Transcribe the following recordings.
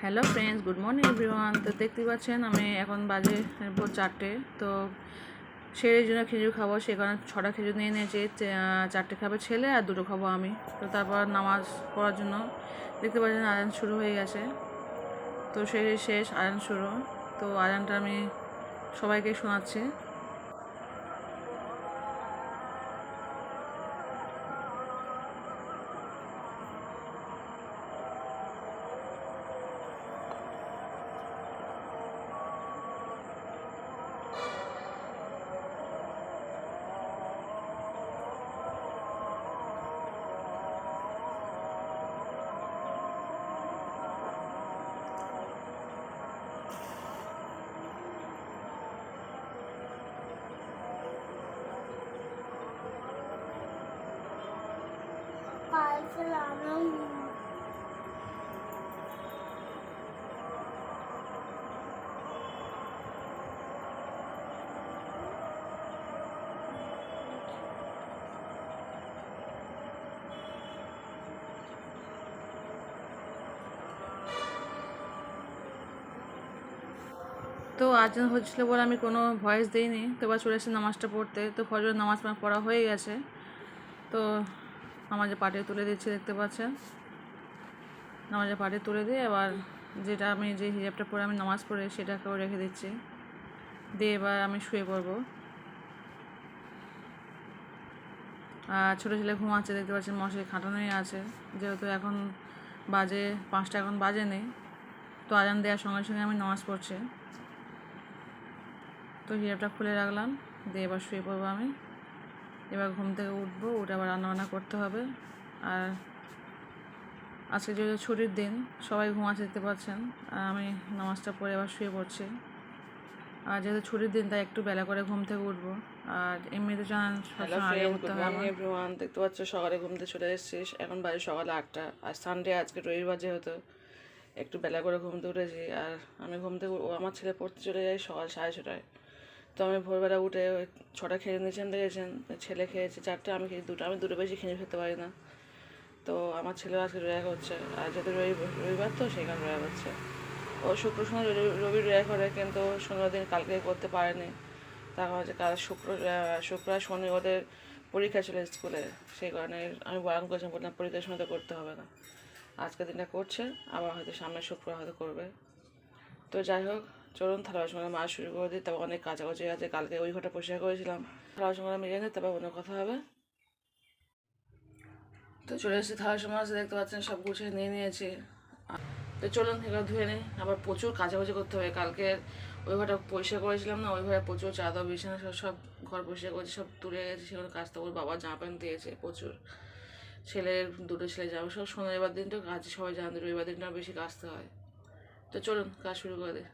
Hello friends, good morning everyone. তো দেখতে পাচ্ছেন আমি এখন বাজে ভোর 4টে। তো ছেলের জন্য খেজুর খাবো, সে কারণে 6টা খেজুর নিয়ে নিয়েছি। 4টে খাবে ছেলে আর 2টো খাবো আমি। তো তারপর নামাজ পড়ার জন্য দেখতে পাচ্ছেন আজান শুরু হয়ে গেছে। তো সেই শেষ আজান শুরু। তো আজানটা আমি সবাইকে শোনাচ্ছি। তো আজান হচ্ছিলো বলে আমি কোনো ভয়েস দিইনি। তো এবার চলে এসেছি নামাজটা পড়তে। তো ফজরের নামাজ পড়া হয়ে গেছে। তো নামাজে পাটে তুলে দিচ্ছি, দেখতে পাচ্ছেন। নামাজে পাটে তুলে দিয়ে এবার যেটা আমি যে হিজাবটা পরে আমি নামাজ পড়ে সেটাকেও রেখে দিচ্ছি, দিয়ে এবার আমি শুয়ে পড়বো। আর ছোটো ছেলে ঘুমাচ্ছে, দেখতে পাচ্ছেন মশারি খাটানোই আছে, যেহেতু এখন বাজে 5টা, এখন বাজে নেই। তো আজান দেওয়ার সঙ্গে সঙ্গে আমি নামাজ পড়ছি। তো হিজাবটা খুলে রাখলাম, দিয়ে এবার শুয়ে পড়বো আমি। এবার ঘুম থেকে উঠবো, উঠে আবার রান্নাবান্না করতে হবে। আর আজকে যেহেতু ছুটির দিন, সবাই ঘুমাচ্ছে দেখতে পাচ্ছেন, আর আমি নামাজটা পড়ে এবার শুয়ে পড়ছি। আর যেহেতু ছুটির দিন তাই একটু বেলা করে ঘুম থেকে উঠবো। আর এমনিতে জানান সবসময় আগে উঠতে হয় আমার। এভরিওয়ান, দেখতে পাচ্ছ সকালে ঘুম থেকে চলে এসেছিস, এখন বাজে সকালে 8টা। আর সানডে, আজকে রবিবার, যেহেতু একটু বেলা করে ঘুম থেকে উঠেছি। আর আমি ঘুম থেকে আমার ছেলে পড়তে চলে যায় সকাল 6:30টায়। তো আমি ভোরবেলা উঠে 6টা খেয়ে নিয়েছেন, দেখেছেন। ছেলে খেয়েছে 4টে, আমি খেয়েছি 2টো। আমি 2টো বেশি খেয়ে ফেলতে পারি না। তো আমার ছেলেও আজকে রোজা হচ্ছে, আর যেহেতু রবিবার তো সেই কারণে রোজা হচ্ছে। ও শুক্র শনি রবি রোজা করে, কিন্তু শনিবার দিন কালকে করতে পারেনি। তার কারণ হচ্ছে কাল শুক্র আর শনি ওদের পরীক্ষা ছিল স্কুলে, সেই কারণে আমি বারণ করেছিলাম, বললাম পরীক্ষার সময় তো করতে হবে না। আজকের দিনটা করছে, আবার হয়তো সামনের শুক্রবার হয়তো করবে। তো যাই হোক, চলুন থালা বাসন মাছ শুরু করে দিই। তারপর অনেক কাচাকুচি আছে, কালকে ওই ঘরটা পরিষ্কার করেছিলাম। থালা বাসন মেজে নিই, তারপর অন্য কথা হবে। তো চলে এসেছি, থালা বাসন মাছ দেখতে পাচ্ছেন সব গুছিয়ে নিয়ে নিয়েছি। তো চলুন এগুলো ধুয়ে নিই। আবার প্রচুর কাচাকুচি করতে হবে। কালকে ওই ঘরটা পরিষ্কার করেছিলাম না, ওই ঘরে প্রচুর চাদর বিছানা সব ঘর পরিষ্কার করেছি, সব তুলে গেছে, সেগুলো কাচতে ওর বাবা জামা প্যান্ট দিয়েছে প্রচুর। ছেলের 2টো ছেলে যাবে, সব শনিবার দিন তো কাজ, সবাই জানেন রবিবার দিনটা বেশি কাচতে হয়। তো চলুন কাজ শুরু করে দিই।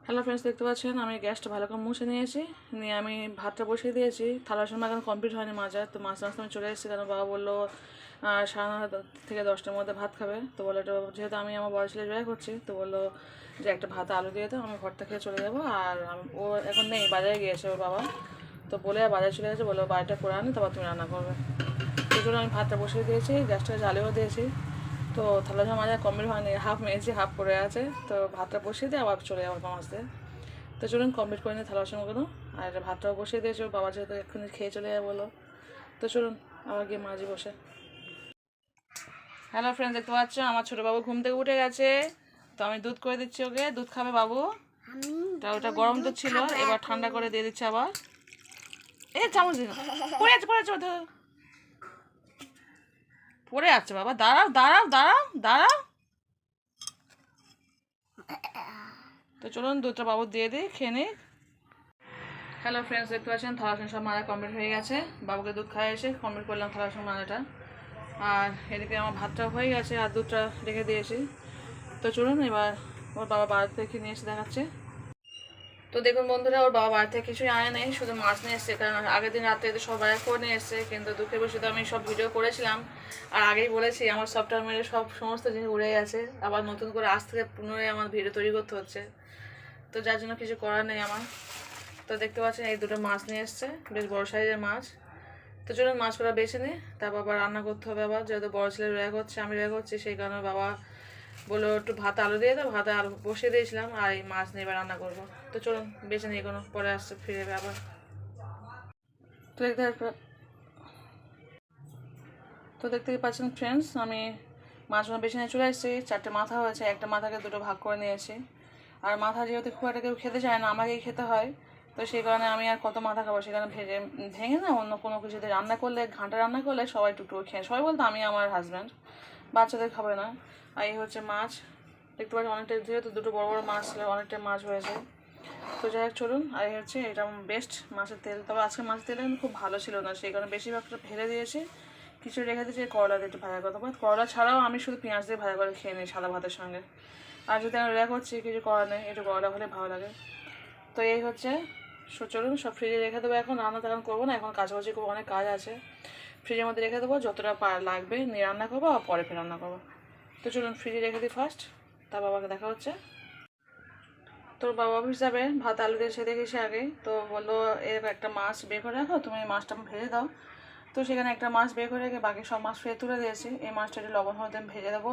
হ্যালো ফ্রেন্ডস, দেখতে পাচ্ছেন আমি গ্যাসটা ভালো করে মুছে নিয়েছি, নিয়ে আমি ভাতটা বসিয়ে দিয়েছি। থালা বাসন এখন কমপ্লিট হয়নি মাজা। তো মাছ আমি চলে এসেছি, কারণ বাবা বললো 9:30 থেকে 10টার মধ্যে ভাত খাবে। তো বললো যেহেতু আমি আমার বড় ছেলে রোজা করছি, তো বললো যে একটা ভাত আলু দিয়ে দাও, আমি ঘরটা খেয়ে চলে যাবো। আর ও এখন নেই, বাজারে গিয়েছে ওর বাবা। তো বলে বাজারে চলে গেছে, বললো বাড়িটা করে আনি, তারপর তুমি রান্না করবে। সেই জন্য আমি ভাতটা বসিয়ে দিয়েছি, গ্যাসটা জ্বালিয়েও দিয়েছি। তো থালা বাসন মাজা কমপ্লিট হয়নি, হাফ মেয়েছি, হাফ পড়ে আছে। তো ভাতটা বসিয়ে দিয়ে আবার চলে যাবো মাছতে। তো চলুন কমপ্লিট করে নিই থালা বাসনগুলো। আর ভাতটাও বসিয়ে দিয়েছি, বাবা যেহেতু এক্ষুনি খেয়ে চলে যাবে বলো। তো চলুন আবার গিয়ে মাঝি বসে। হ্যালো ফ্রেন্ড, দেখতে পাচ্ছ আমার ছোটো বাবু ঘুম থেকে উঠে গেছে। তো আমি দুধ করে দিচ্ছি ওকে, দুধ খাবে বাবু। ওটা গরম দুধ ছিল, এবার ঠান্ডা করে দিয়ে দিচ্ছে আবার। চামচ দিন পড়ে আছে, পড়ে যাচ্ছে বাবা, দাঁড়াও দাঁড়াও দাঁড়াও দাঁড়াও। তো চলুন দুধটা বাবু দিয়ে দিই, খেয়ে নিই। হ্যালো ফ্রেন্ডস, দেখতে পাচ্ছেন থালা বাসন সব মাজা কমপ্লিট হয়ে গেছে। বাবুকে দুধ খাইয়ে এসে কমপ্লিট করলাম থালা বাসন মাজাটা। আর এদিকে আমার ভাতটাও হয়ে গেছে, আর দুধটা রেখে দিয়েছি। তো চলুন এবার ওর বাবা বাড়ি থেকে নিয়ে এসে দেখাচ্ছে। তো দেখুন বন্ধুরা, ওর বাবা বাড়ি থেকে কিছুই আনে নেই, শুধু মাছ নিয়ে এসছে। কারণ আগের দিন রাত্রে তো সব বাজার করে নিয়ে এসছে, কিন্তু দুঃখের বিষয় তো আমি সব ভিডিও করেছিলাম। আর আগেই বলেছি আমার সফটওয়্যার মেরে সমস্ত জিনিস উড়ে গেছে। আবার নতুন করে আজ থেকে পুনরায় আমার ভিডিও তৈরি করতে হচ্ছে। তো যার জন্য কিছু করার নেই আমার। তো দেখতে পাচ্ছেন এই 2টো মাছ নিয়ে এসছে, বেশ বড় সাইজের মাছ। তো চলুন মাছগুলো বেছে নিই, তারপর আবার রান্না করতে হবে। আবার যেহেতু বড় ছেলে রোজা করছে, আমি রোজা করছি, সেই কারণে বাবা বললো একটু ভাত আলু দিয়ে দাও, ভাতে আলু বসিয়ে দিয়েছিলাম, আর এই মাছ নিয়ে এবার রান্না করবো। তো চলুন বেছে নিয়ে কোনো পরে আসছে, ফিরে যাবে আবার। তো দেখতেই পাচ্ছেন ফ্রেন্ডস, আমি মাছগুলো বেছে নিয়ে চলে এসেছি। 4টে মাথা হয়েছে, একটা মাথাকে 2টো ভাগ করে নিয়েছি। আর মাথা যেহেতু খুব একটা কেউ খেতে চায় না, আমাকেই খেতে হয়, তো সেই কারণে আমি আর কত মাথা খাবো, সেখানে ভেঙে না অন্য কোনো কিছুতে রান্না করলে, ঘাঁটা রান্না করলে সবাই টুকটুকু খেয়ে, সবাই বলতো আমি, আমার হাজব্যান্ড, বাচ্চাদের খাবে না। আর এই হচ্ছে মাছ, দেখতে পাচ্ছি অনেকটা, যেহেতু 2টো বড় বড় মাছ ছিল, অনেকটা মাছ হয়েছে। তো যাই হোক চলুন। আর এই হচ্ছে এটা বেস্ট মাছের তেল, তবে আজকে মাছের তেলটা কিন্তু খুব ভালো ছিল না, সেই কারণে বেশিরভাগটা ফেলে দিয়েছি, কিছু রেখে দিয়েছি করলা দিয়ে একটু ভাজা করতে পারি। করলা ছাড়াও আমি শুধু পেঁয়াজ দিয়ে ভাজা করে খেয়ে নিই সাদা ভাতের সঙ্গে। আর যদি আমি রেখে করছি কিছু করার নেই, একটু করলা হলে ভালো লাগে। তো এই হচ্ছে, চলুন সব ফ্রিজে রেখে দেবো। এখন রান্না তেমন করবো না, এখন কাছাকাছি করবো, অনেক কাজ আছে। ফ্রিজের মধ্যে রেখে দেবো, যতটা লাগবে নিয়ে রান্না করবো, আর পরে ফের রান্না করবো। তো চলুন ফ্রিজে রেখে দিই ফার্স্ট, তার বাবাকে দেখা হচ্ছে। তোর বাবা অফিস যাবে, ভাত আলু দিয়ে সেধে গেছে আগে, তো বললো এর একটা মাছ বের করে রাখো, তুমি এই মাছটা ভেজে দাও। তো সেখানে একটা মাছ বের করে রেখে বাকি সব মাছ ফেলে তুলে দিয়েছি। এই মাছটা একটু লবণ হলুদ আমি ভেজে দেবো,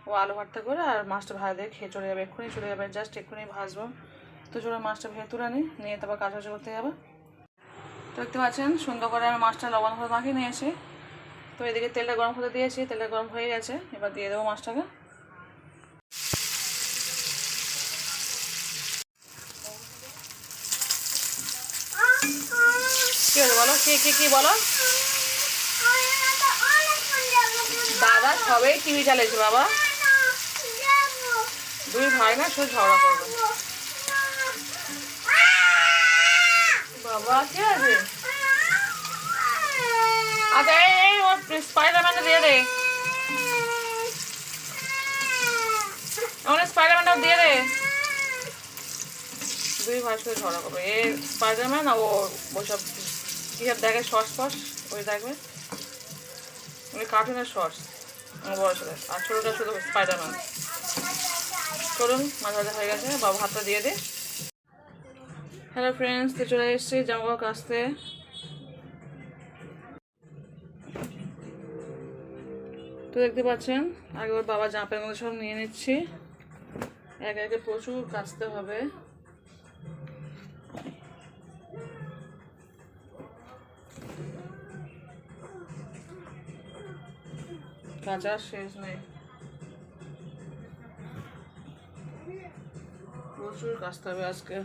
ও আলু ভর্তা করে, আর মাছটা ভাজা দিয়ে খেয়ে চলে যাবে, এক্ষুনি চলে যাবে, জাস্ট এক্ষুনি ভাজবো। তো চলো মাছটা ভেজে তুলে নিয়ে তারপর কাজবাজ করতে যাবে। তো দেখতে পাচ্ছেন সুন্দর করে আমি মাছটা লবণ হলুদ মাখিয়ে নিয়েছি। তো এদিকে তেলটা গরম হতে দিয়েছি, তেলটা গরম হয়ে গেছে, এবার দিয়ে দেবো মাছটাকে। কি হলো বলো, কি বলো? দাদা সবাই টিভি চালিয়েছে বাবা, 2 ভাই না শুধু ঝগড়া করবে। বাবা কি আছে? আচ্ছা এই ওর স্পাইডারম্যানটা দিয়ে দে, আমার স্পাইডারম্যানটাও দিয়ে দে। 2 ভাই শুধু ঝগড়া করবে, এ স্পাইডারম্যান আর ও ওইসব কী সব দেখে, শর্টস ফর্স ওই দেখবে, ওই কার্টুনের শর্টস আমার বড় ছেলে, আর ছোটোটা শুধু স্পাইডারম্যান। চলুন মাছ ভাজা হয়ে গেছে, বাবা ভাতটা দিয়ে দে। হ্যালো ফ্রেন্ডস, তো চলে এসেছি জামাকাপড় কাচতে। তো দেখতে পাচ্ছেন আগে ওর বাবা জামা প্যান্টগুলো সব নিয়ে নিচ্ছি, একে একে প্রচুর কাচতে হবে। কাচার শেষ নেই, প্রচুর কাচতে হবে আজকে।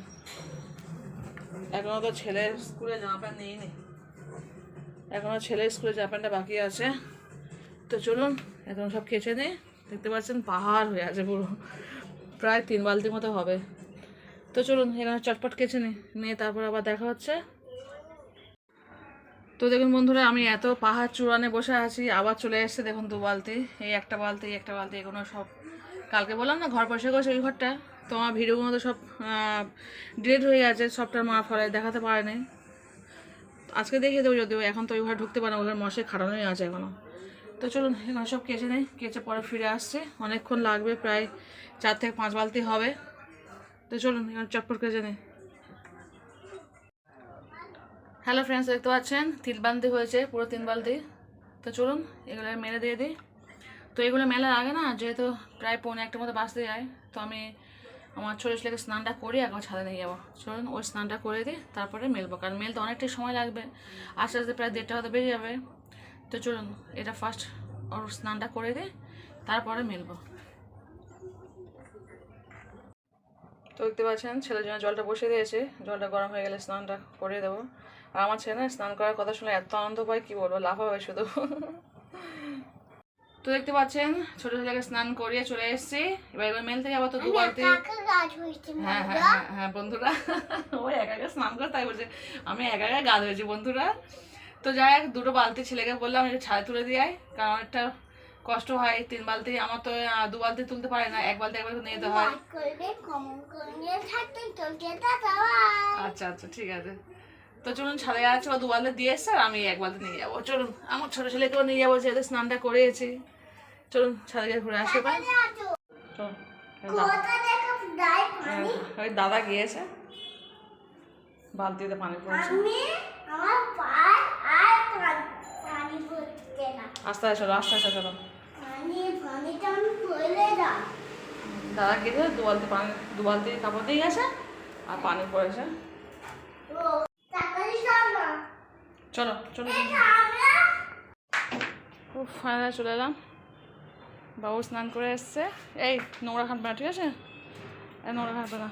এখনো তো ছেলের স্কুলে জামা প্যান্ট নিইনি, এখনো ছেলের স্কুলে জামা প্যান্টটা বাকি আছে। তো চলুন এখন সব কেচে নিই। দেখতে পাচ্ছেন পাহাড় হয়ে আছে পুরো, প্রায় 3 বালতির মতো হবে। তো চলুন এখানে চটপট কেচে নিয়ে তারপর আবার দেখা হচ্ছে। তো দেখুন বন্ধুরা, আমি এত পাহাড় চূড়ানে বসে আছি, আবার চলে এসছে দেখুন 2 বালতি, এই একটা বালতি এগুলো সব কালকে বললাম না ঘর পরিষ্কার করেছে ওই ঘরটা, তো আমার ভিডিওগুলো তো সব ডিলিট হয়ে গেছে, সফটওয়্যার মারার ফলে দেখাতে পারেনি। আজকে দেখিয়ে দেবো যদিও, এখন তো ওই ঘরে ঢুকতে পারে না, ওই ঘরে মশাই খাটানোই আছে এখনও। তো চলুন এখানে সব কেচে নেই, কেচে পরে ফিরে আসছে, অনেকক্ষণ লাগবে, প্রায় 4 থেকে 5 বালতি হবে। তো চলুন এখানে চটপট কেচে নিই। হ্যালো ফ্রেন্ডস, দেখতে পাচ্ছেন 3 বালতি হয়েছে, পুরো 3 বালতি। তো চলুন এগুলো মেলে দিয়ে দিই। তো এগুলো মেলার আগে না, যেহেতু প্রায় 1:45 মতো বাজতে যায়, তো আমি আমার ছোটো ছেলেকে স্নানটা করে একবার ছাদে নিয়ে যাবো। চলুন ওই স্নানটা করে দিই, তারপরে মেলবো, কারণ মেলতে অনেকটাই সময় লাগবে, আস্তে আস্তে প্রায় 1:30 হতে বেজে যাবে। তো চলুন এটা ফার্স্ট ওর স্নানটা করে দিই, তারপরে মেলবো। তো দেখতে পাচ্ছেন ছেলের জন্য জলটা বসিয়ে দিয়েছে, জলটা গরম হয়ে গেলে স্নানটা করে দেবো। আর আমার ছেলে না স্নান করার কথা শুনে এত আনন্দ পায়, কী বলবো, লাফাবে শুধু। তো দেখতে পাচ্ছেন ছোটো ছেলেকে স্নান করিয়ে চলে এসেছি, এবার মেলতে যাবো। তো 2 বালতি, হ্যাঁ হ্যাঁ হ্যাঁ হ্যাঁ বন্ধুরা, ও একা একা স্নান করে তাই বলছে আমি একা একা গা ধুয়েছি বন্ধুরা। তো যাই হোক 2টো বালতি ছেলেকে বললাম একটু ছাদে তুলে দিয়ে, কারণ অনেকটা কষ্ট হয়, 3 বালতি, আমার তো 2 বালতি তুলতে পারে না, 1 বালতি একবার নিয়ে যেতে হয়। আচ্ছা আচ্ছা ঠিক আছে। তো চলুন ছাদে আছে, ও 2 বালতি দিয়ে এসছে, আর আমি 1 বালতি নিয়ে যাবো। চলুন আমার ছোটো ছেলেকেও নিয়ে যাবো, যেহেতু স্নানটা করেছি। চলুন ছাদে গিয়ে ঘুরে আসতে পারি। ওই দাদা গিয়েছে, বালতিতে পানি পড়ছে। আস্তে আস্তে চলো, আস্তে আস্তে চলো। দাদা গিয়েছে দু বালতি কাপড় দিয়ে গেছে আর পানি পড়েছে। চলো চলো খুব ফাইনালি চলে এলাম। বাবু স্নান করে এসছে। এই নোংরা খানবে না, ঠিক আছে? নোংরা খানবে না।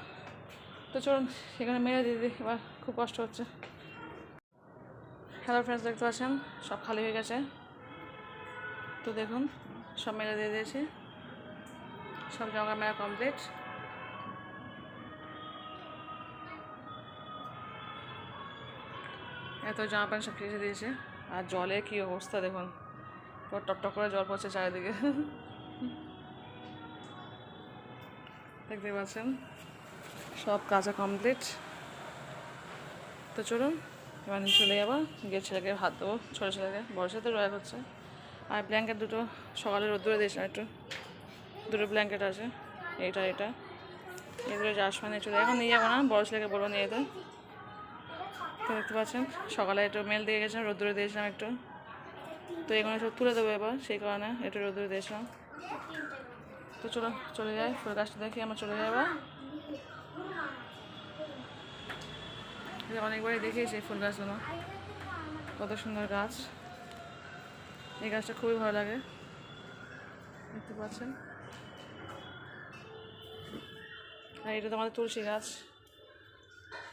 তো চলুন সেখানে মেরে দিয়ে দিই, এবার খুব কষ্ট হচ্ছে। হ্যালো ফ্রেন্ডস, দেখতে পাচ্ছেন সব খালি হয়ে গেছে। তো দেখুন সব মেরে দিয়ে দিয়েছি, সব জায়গা মেরা কমপ্লিট। এত জামা প্যান্ট সব কেচে দিয়েছে। আর জলে কি অবস্থা দেখুন, পুরো টপটপ করে জল পড়ছে চারিদিকে। দেখতে পাচ্ছেন সব কাজা কমপ্লিট। তো চলুন এবার চলে যাবো, গিয়ে ছেলেকে ভাত দেবো, ছোটো ছেলেকে। বড় ছেলে তো রয়ে হচ্ছে। আর ব্ল্যাঙ্কেট দুটো সকালে রোদ্দুরে দিয়েছিলাম, একটু দুটো ব্ল্যাঙ্কেট আছে, এটা এগুলো যাওয়ার সময় নিয়ে চলে, এখন নিয়ে যাবো না, বড় ছেলেকে বলবো নিয়ে যেতে। তো দেখতে পাচ্ছেন সকালে একটু মেল দিয়ে গেছিলাম, রোদ্দুরে দিয়েছিলাম একটু। তো এগুলো সব তুলে দেবো এবার, সেই কারণে একটু রোদ্দুরে দিয়েছিলাম। তো চলে যাই, ফুল গাছটা দেখি আমরা চলে যাবো। অনেকবারই দেখিয়েছি এই ফুল গাছগুলো, কত সুন্দর গাছ। এই গাছটা খুবই ভালো লাগে, দেখতে পাচ্ছেন। আর এটা তো আমাদের তুলসী গাছ,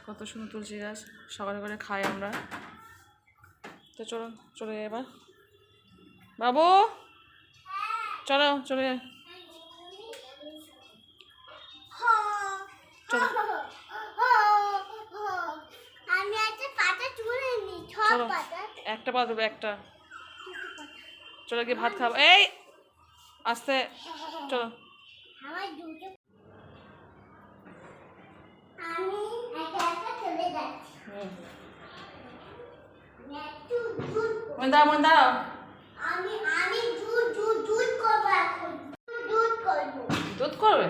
কত সুন্দর তুলসী গাছ, সকালে করে খাই আমরা। তো চলুন চলে যাই এবার। বাবু চলো চলে যাই, চলো চলো একটা পা দেবো, একটা। চলো গিয়ে ভাত খাবো, এই আস্তে চলো। দাঁড়াও দুধ করবে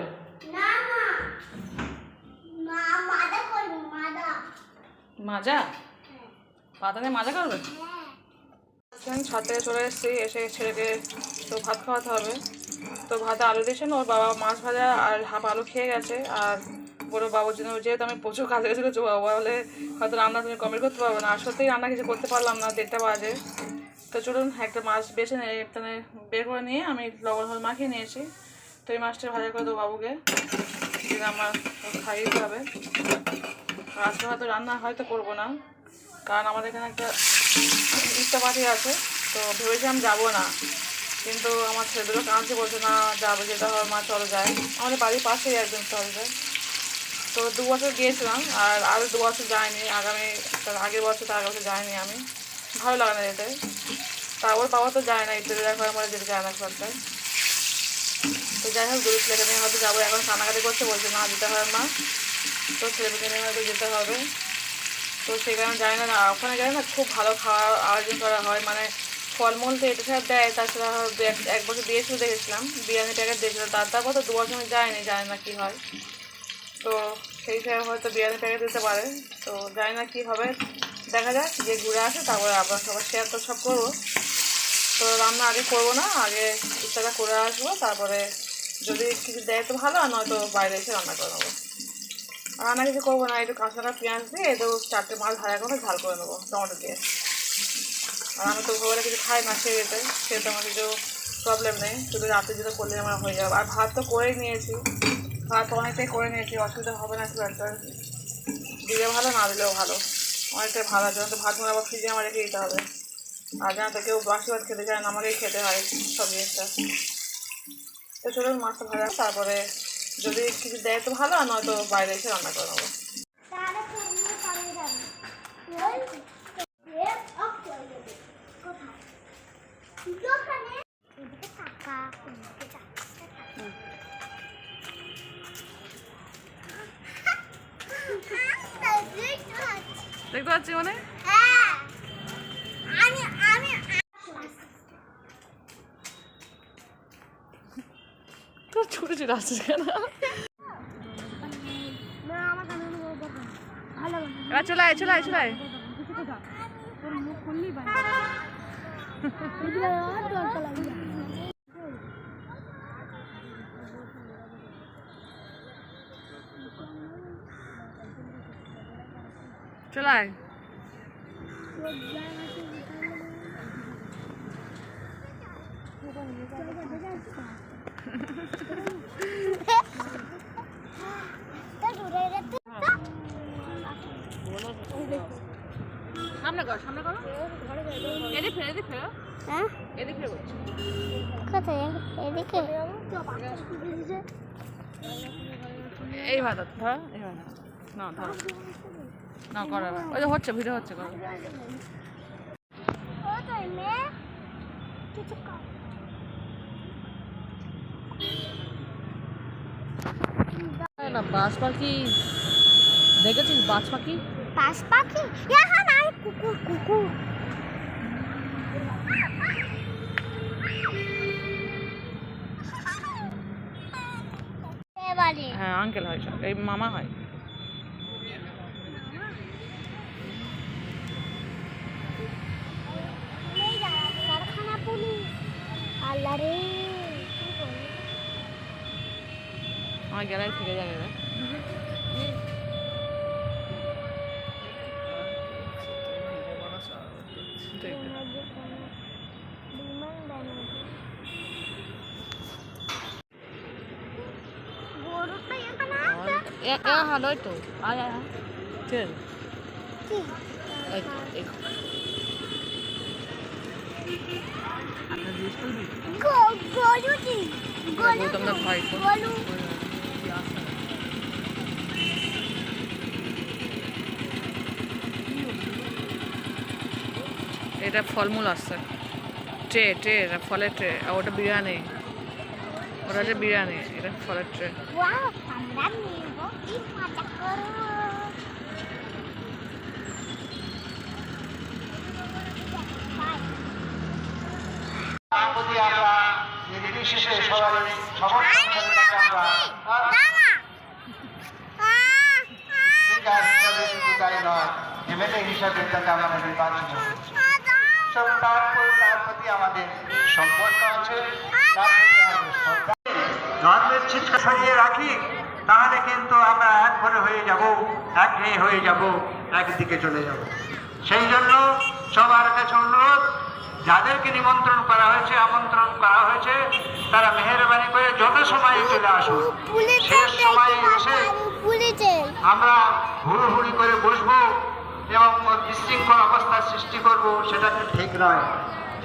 মাজা, পাতা দিয়ে মাজা করবে। ছাদ থেকে চলে এসেছি, এসে ছেলেকে তো ভাত খাওয়াতে হবে। তো ভাতে আলু দিয়েছেন, ওর বাবা মাছ ভাজা আর হাফ আলু খেয়ে গেছে। আর বড় বাবুর জন্য, যেহেতু আমি প্রচুর কাজে গেছিলো, বাবা বলে হয়তো রান্না তুমি কমপ্লিট করতে পারবে না। আর সত্যিই রান্না কিছু করতে পারলাম না, 1:30 বাজে। তো চলুন একটা মাছ বেছে এখানে বের করে নিয়ে আমি লবণ হলুদ মাখিয়ে নিয়েছি। তো এই মাছটা ভাজা করে দেবো বাবুকে, যেটা আমার খাইয়ে দিতে হবে। আজকে হয়তো রান্না হয়তো করবো না, কারণ আমাদের এখানে একটা ইফতার পার্টি আছে। তো ভেবেছিলাম যাবো না, কিন্তু আমার ছেলেদেরও কাঁদছে, বলছে না যাবো, যেতে হবে মা, চলো যাই। আমাদের বাড়ির পাশেই একদম চলবে। তো 2 বছর গিয়েছিলাম, আর আরও 2 বছর যাইনি, আগের বছর তার আগের বছর যাইনি আমি, ভালো লাগে না যেতে। তা ওর বাবা তো যায় না, ইফতারে দেখা হয়, আমরা যেতে যায় না সরকার। তো যাই হোক, দুটো ছেলেকে নিয়ে হয়তো যাবো, এখন কান্নাকাটি করছে, বলছে না যেতে হয় মা। তো ছেলেকে নিয়ে হয়তো যেতে হবে। তো সেই কারণে জানি না, ওখানে জানি না খুব ভালো খাওয়ার আয়োজন করা হয়, মানে ফলমূল তো এটা ছাড়া দেয়, তাছাড়া এক বছর দিয়েছিল দেখেছিলাম, বিরিয়ানি প্যাকেট দিয়েছিল, তারপর তো 2 বছর আমি যাইনি, জানি না কী হয়। তো সেই হিসাবে হয়তো বিরিয়ানি প্যাকেট দিতে পারে। তো জানি না কী হবে, দেখা যাক, যে ঘুরে আসে তারপরে আবার সবার শেয়ার তো সব করবো। তো রান্না আগে করবো না, আগে ইচ্ছাটা করে আসবো, তারপরে যদি কিছু দেয় তো ভালো, আর নয়তো বাইরে এসে রান্না করে নেবো। রান্না কিছু করবো না, একটু কাঁচা লঙ্কা পেঁয়াজ দিয়ে একটু 4টে মাছ ভাজা করে ঝাল করে নেবো টমেটো দিয়ে। আর আমি তো ভোরবেলা কিছু খাই না, সেটা আমার কিছু প্রবলেম নেই, শুধু রাতে যেটা করলে আমার হয়ে যাবে। আর ভাত তো করেই নিয়েছি, ভাত অনেকটাই করে নিয়েছি, অসুবিধা হবে না খুব একটা। দিলে ভালো, না দিলেও ভালো, অনেকটাই ভালো আছে। তো ভাত আবার ফ্রিজে আমার রেখে দিতে হবে। আর জানা তো কেউ বাসি ভাত খেতে চায় না, আমাকেই খেতে হয় সব জিনিসটা। তো চলুন মাছটা ভাজা, তারপরে যদি কিছু দেয় তো ভালো, আর নয়তো বাইরে এসে রান্না করে নেবো। দেখতে পাচ্ছি মানে তো ছোট ছোট আসছিস কেন? এবার চলে আয় চলে আয় চলে আয়। চলে আয়। সামনে করো, সামনে করো। এদিকে ফেরো, এদিকে ফেরো। হ্যাঁ, এদিকে ফেরো। কোথায়? এদিকে। এই ভাত ধরো, এই ভাত না ধরো না করো। ওই যে হচ্ছে, ভিডিও হচ্ছে, করো। না বাজ পাখি দেখেছিস? বাজ পাখি, বাজ পাখি यहाँ নাই। কুকুর কুকুর হ্যাঁ আঙ্কেল হয়, এই মামা হয়। কারখানা পুলিশ আল্লাহ রে, আমার গেলায় থেকে যাবে। হ্যালো তো আয় আয় চল। এটা ফলমূল আসছে, ট্রে ট্রে, এটা ফলের ট্রে। আর ওটা বিরিয়ানি, ওটা হচ্ছে বিরিয়ানি, এটা ফলের ট্রে। এমএলএ হিসাবে তাকে আমরা নির্বাচিত করেছি। তার প্রতি আমাদের সম্পর্ক আছে। ধর্মের চিৎকার সরিয়ে রাখি, তাহলে কিন্তু আমরা এক ঘরে হয়ে যাব, এক হয়ে যাব, একদিকে চলে যাব। সেই জন্য সবার কাছে অনুরোধ, যাদেরকে নিমন্ত্রণ করা হয়েছে, আমন্ত্রণ করা হয়েছে, তারা মেহেরবানি করে যত সময় চলে আসুন। শেষ সময়ে এসে আমরা হুড়োহুড়ি করে বসবো এবং বিশৃঙ্খল অবস্থার সৃষ্টি করব, সেটা ঠিক নয়।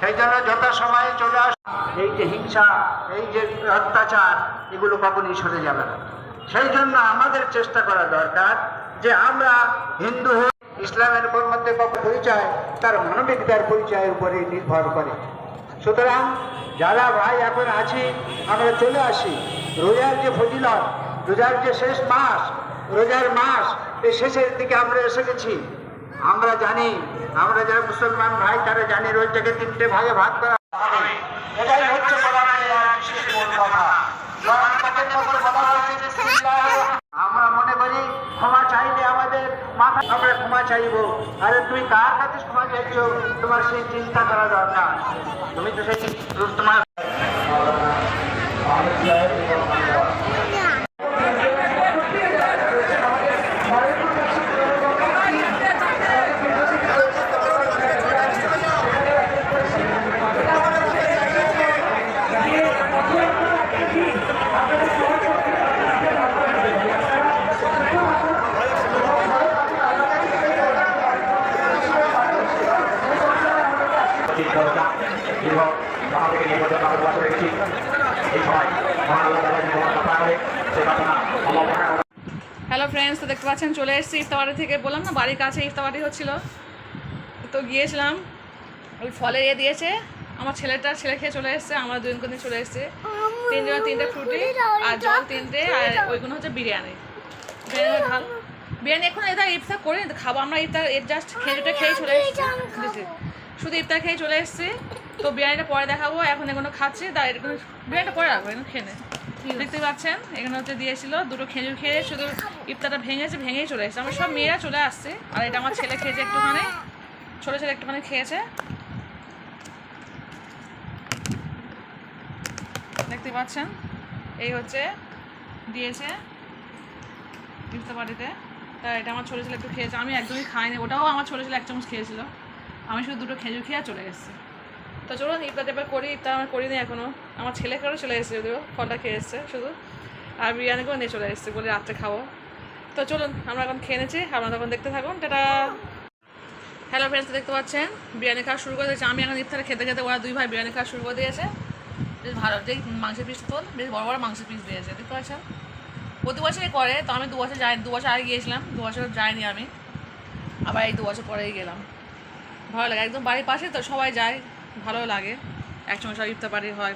সেই জন্য যত সময়ে চলে আস, এই যে হিংসা, এই যে অত্যাচার, এগুলো কখনই সরে যাবে না। সেই জন্য আমাদের চেষ্টা করা দরকার যে আমরা হিন্দু হই, ইসলামের মধ্যে পরিচয় তার মানবিকতার পরিচয়ের উপরে নির্ভর করে। সুতরাং যারা ভাই এখন আছি, আমরা চলে আসি। রোজার যে ফজিলত, রোজার যে শেষ মাস, রোজার মাস, এই শেষের দিকে আমরা এসে গেছি। আমরা জানি, আমরা যারা মুসলমান ভাই তারা জানি রোজটাকে 3টে ভাগে ভাগ করা হবে। এটাই হচ্ছে কথা। আমরা মনে করি ক্ষমা চাইলে আমাদের মাথা, আমরা ক্ষমা চাইব। আরে তুমি কার কাছে ক্ষমা চাইছো, তোমার সেই চিন্তা করা দরকার। তুমি তো সেই তোমার হ্যালো ফ্রেন্ডস, তো দেখতে পাচ্ছেন চলে এসেছি ইফতারবাড়ি থেকে। বললাম না বাড়ির কাছে ইফতারবাড়ি হচ্ছিল, তো গিয়েছিলাম। ওই ফলের দিয়েছে, আমার ছেলে খেয়ে চলে এসছে, আমরা দুজনকে নিয়ে চলে এসছে। 3 ফ্রুটি আর জল 3টে, আর ওইগুলো হচ্ছে বিরিয়ানি। ঢাল বিরিয়ানি এখন এটা ইফতার করে খাবো আমরা। ইফতার জাস্ট খেজুরটা খেয়ে চলে এসেছি, শুধু ইফতার খেয়ে চলে এসেছি। তো বিরিয়ানিটা পরে দেখাবো, এখন এগুলো খাচ্ছি। তাই বিরিয়ানিটা পরে রাখবো, এখন খেয়ে নে। দেখতে পাচ্ছেন এখানে হচ্ছে দিয়েছিল 2টো খেজুর খেয়ে শুধু ইফতারটা ভেঙেই চলে এসেছে। আমরা সব মেয়েরা চলে আসছে, আর এটা আমার ছেলে খেয়েছে একটুখানি, ছোটো ছেলে একটুখানি খেয়েছে। দেখতে পাচ্ছেন এই হচ্ছে দিয়েছে ইফতারবাড়িতে। তা এটা আমার ছোটো ছেলে একটু খেয়েছে, আমি একদমই খাইনি, ওটাও আমার ছোটো ছেলে 1 চামচ খেয়েছিল, আমি শুধু 2টো খেজুর খেয়ে চলে এসেছি। তো চলুন ইফতার টেপার করি, ইফতার আমার করিনি এখনও, আমার ছেলে করে চলে এসেছে, যদিও ফলটা খেয়ে এসছে শুধু, আর বিরিয়ানি করে নিয়ে চলে এসেছে বলে রাত্রে খাবো। তো চলুন আমরা এখন খেয়ে নিচ্ছি, আপনারা তখন দেখতে থাকুন, টাটা। হ্যালো ফ্রেন্ডস, দেখতে পাচ্ছেন বিরিয়ানি খাওয়া শুরু করে দিয়েছে, আমি এখন ইফতারে খেতে খেতে ওরা 2 ভাই বিরিয়ানি খাওয়া শুরু করে দিয়েছে, বেশ ভালো, যেই মাংসের পিস তো বেশ বড় বড় মাংসের পিস দিয়েছে, দেখতে পাচ্ছেন। প্রতি বছরই করে, তো আমি 2 বছর যাই, 2 বছর আগে গিয়েছিলাম, 2 বছর যাইনি আমি, আবার এই 2 বছর পরেই গেলাম। ভালো লাগে, একদম বাড়ির পাশে তো সবাই যায়, ভালো লাগে, একসঙ্গে সব ইফতার পার্টি হয়।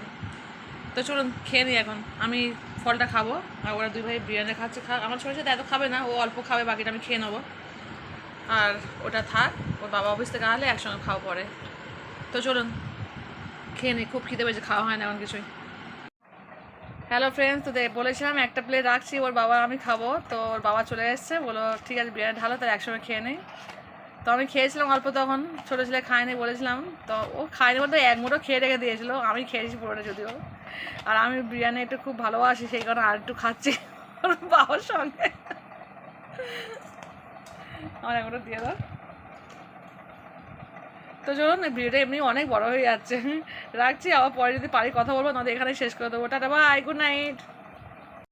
তো চলুন খেয়ে নিই এখন, আমি ফলটা খাবো, আর ওরা 2 ভাই বিরিয়ানি খাচ্ছে, আমার ছোটো সাথে এত খাবে না, ও অল্প খাবে, বাকিটা আমি খেয়ে নেবো, আর ওটা থাক, ওর বাবা অফিস থেকে আসলে একসঙ্গে খাওয়া পরে। তো চলুন খেয়ে নিই, খুব খিদে পেয়েছে, খাওয়া হয় না এখন কিছুই। হ্যালো ফ্রেন্ডস, তো বলেছিলাম একটা প্লেট রাখছি, ওর বাবা আমি খাবো, তো ওর বাবা চলে এসছে, বলো ঠিক আছে বিরিয়ানি ঢালো, তার একসঙ্গে খেয়ে নিই। তো আমি খেয়েছিলাম অল্প, তখন ছোটো ছেলে খায়নি বলেছিলাম, তো ও খায়নি বলতে 1 মুঠো খেয়ে রেখে দিয়েছিলো, আমি খেয়েছি পুরোটা যদিও, আর আমি বিরিয়ানি একটু খুব ভালোবাসি, সেই কারণে আর একটু খাচ্ছি ওর বাবার সঙ্গে। আমার 1 মুঠো দিয়ে দাও। তো চলুন, ভিডিওটা এমনি অনেক বড় হয়ে যাচ্ছে, রাখছি, আবার পরে যদি পারি কথা বলবো, নয়তো এখানে শেষ করে দেবো, টাটা বাই, গুড নাইট।